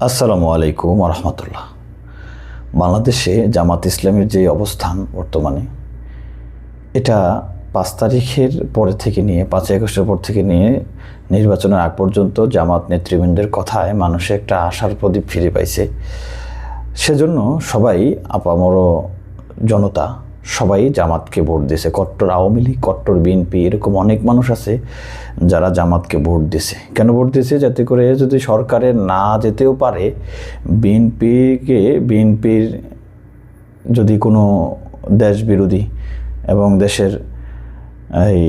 আসসালামু আলাইকুম রহমতুল্লাহ। বাংলাদেশে জামাত ইসলামের যে অবস্থান বর্তমানে, এটা 5 তারিখের পরে থেকে নিয়ে 5 আগস্টের পর থেকে নিয়ে নির্বাচনের আগ পর্যন্ত জামাত নেতৃবৃন্দের কথায় মানুষে একটা আশার প্রদীপ ফিরে পাইছে। সেজন্য সবাই আপামর জনতা সবাই জামাতকে ভোট দিয়েছে। কট্টর আওয়ামী লীগ, কট্টর বিএনপি, এরকম অনেক মানুষ আছে যারা জামাতকে ভোট দিয়েছে। কেন ভোট দিয়েছে? যাতে করে যদি সরকারে না যেতেও পারে, বিএনপির যদি কোনো দেশ বিরোধী এবং দেশের এই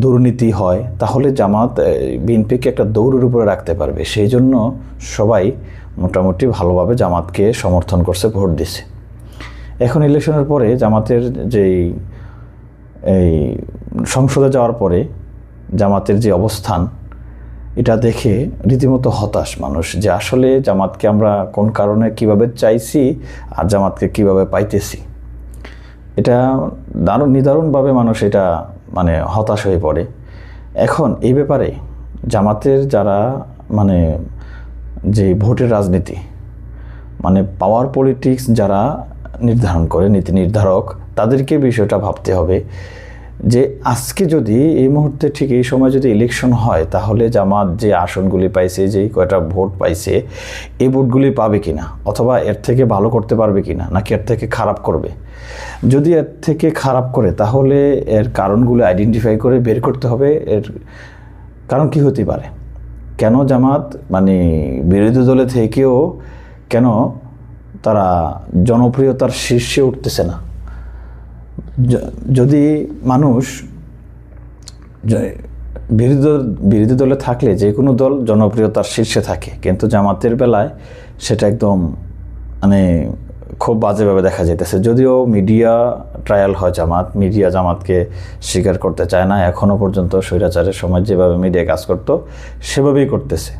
দুর্নীতি হয়, তাহলে জামাত বিএনপিকে একটা দৌড়ের উপরে রাখতে পারবে। সেই জন্য সবাই মোটামুটি ভালোভাবে জামাতকে সমর্থন করছে, ভোট দিছে। এখন ইলেকশনের পরে জামাতের যেই সংসদে যাওয়ার পরে জামাতের যে অবস্থান, এটা দেখে রীতিমতো হতাশ মানুষ, যে আসলে জামাতকে আমরা কোন কারণে কিভাবে চাইছি আর জামাতকে কিভাবে পাইতেছি। এটা নিদারুণভাবে মানুষ এটা হতাশ হয়ে পড়ে। এখন এই ব্যাপারে জামাতের যারা যে ভোটের রাজনীতি পাওয়ার পলিটিক্স যারা নির্ধারণ করে, নীতি নির্ধারক, তাদেরকে বিষয়টা ভাবতে হবে যে আজকে যদি এই মুহূর্তে ঠিক এই সময় যদি ইলেকশন হয়, তাহলে জামাত যে আসনগুলি পাইছে, যেই কয়টা ভোট পাইছে, এই ভোটগুলি পাবে কিনা, অথবা এর থেকে ভালো করতে পারবে কিনা, নাকি এর থেকে খারাপ করবে। যদি এর থেকে খারাপ করে, তাহলে এর কারণগুলো আইডেন্টিফাই করে বের করতে হবে। এর কারণ কি হতে পারে, কেন জামাত বিরোধী দলে থেকেও কেন তারা জনপ্রিয়তার শীর্ষে উঠতেছে না। যদি মানুষ বিরোধী দলে থাকলে যে কোনো দল জনপ্রিয়তার শীর্ষে থাকে, কিন্তু জামাতের বেলায় সেটা একদম খুব বাজেভাবে দেখা যাইতেছে। যদিও মিডিয়া ট্রায়াল হয়, মিডিয়া জামাতকে স্বীকার করতে চায় না। এখনও পর্যন্ত স্বৈরাচারের সময় যেভাবে মিডিয়া কাজ করতো সেভাবেই করতেছে।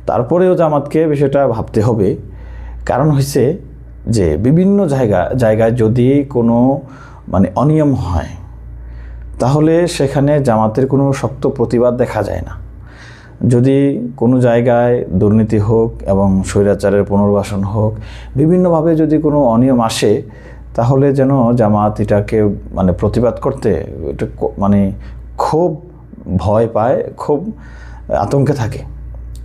তারপরেও জামাতকে বিষয়টা ভাবতে হবে। কারণ হচ্ছে যে বিভিন্ন জায়গায় যদি কোনো অনিয়ম হয়, তাহলে সেখানে জামাতের কোনো শক্ত প্রতিবাদ দেখা যায় না। যদি কোনো জায়গায় দুর্নীতি হোক এবং স্বৈরাচারের পুনর্বাসন হোক, বিভিন্নভাবে যদি কোনো অনিয়ম আসে, তাহলে যেন জামাত এটাকে প্রতিবাদ করতে এটা খুব ভয় পায়, খুব আতঙ্কে থাকে।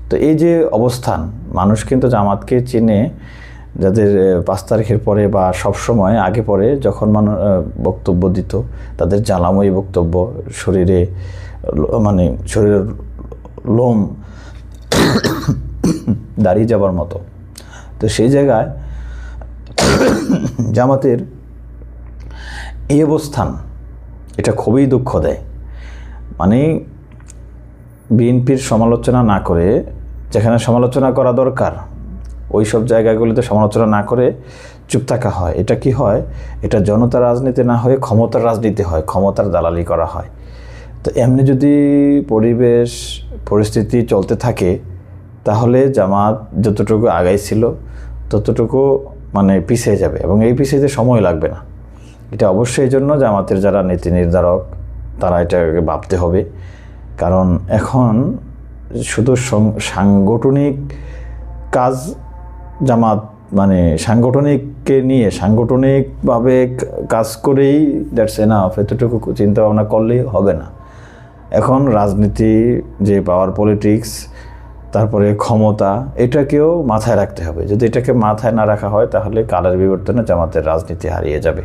তো এই যে অবস্থান, মানুষ কিন্তু জামাতকে চিনে, যাদের 5 তারিখের পরে বা সব সময় আগে পরে যখন বক্তব্য দিত, তাদের জ্বালাময়ী বক্তব্য, শরীরের লোম দাঁড়িয়ে যাবার মতো। তো সেই জায়গায় জামাতের এই অবস্থান, এটা খুবই দুঃখ দেয়। বিএনপির সমালোচনা না করে, যেখানে সমালোচনা করা দরকার ওই সব জায়গাগুলিতে সমালোচনা না করে চুপ থাকা হয়। এটা কি হয়? এটা জনতার রাজনীতি না হয়ে ক্ষমতার রাজনীতি হয়, ক্ষমতার দালালি করা হয়। তো এমনি যদি পরিস্থিতি চলতে থাকে, তাহলে জামাত যতটুকু আগাইছিল ততটুকু পিছিয়ে যাবে, এবং এই পিছিয়ে যেতে সময় লাগবে না। এটা অবশ্যই এই জন্য জামাতের যারা নীতি নির্ধারক, তারা এটাকে ভাবতে হবে। কারণ এখন শুধু সাংগঠনিক কাজ, জামাত সাংগঠনিককে নিয়ে সাংগঠনিকভাবে কাজ করেই দ্যাটস এনাফ, এতটুকু চিন্তা ভাবনা করলেই হবে না। এখন রাজনীতি, যে পাওয়ার পলিটিক্স, তারপরে ক্ষমতা, এটাকেও মাথায় রাখতে হবে। যদি এটাকে মাথায় না রাখা হয়, তাহলে কালের বিবর্তনে জামাতের রাজনীতি হারিয়ে যাবে।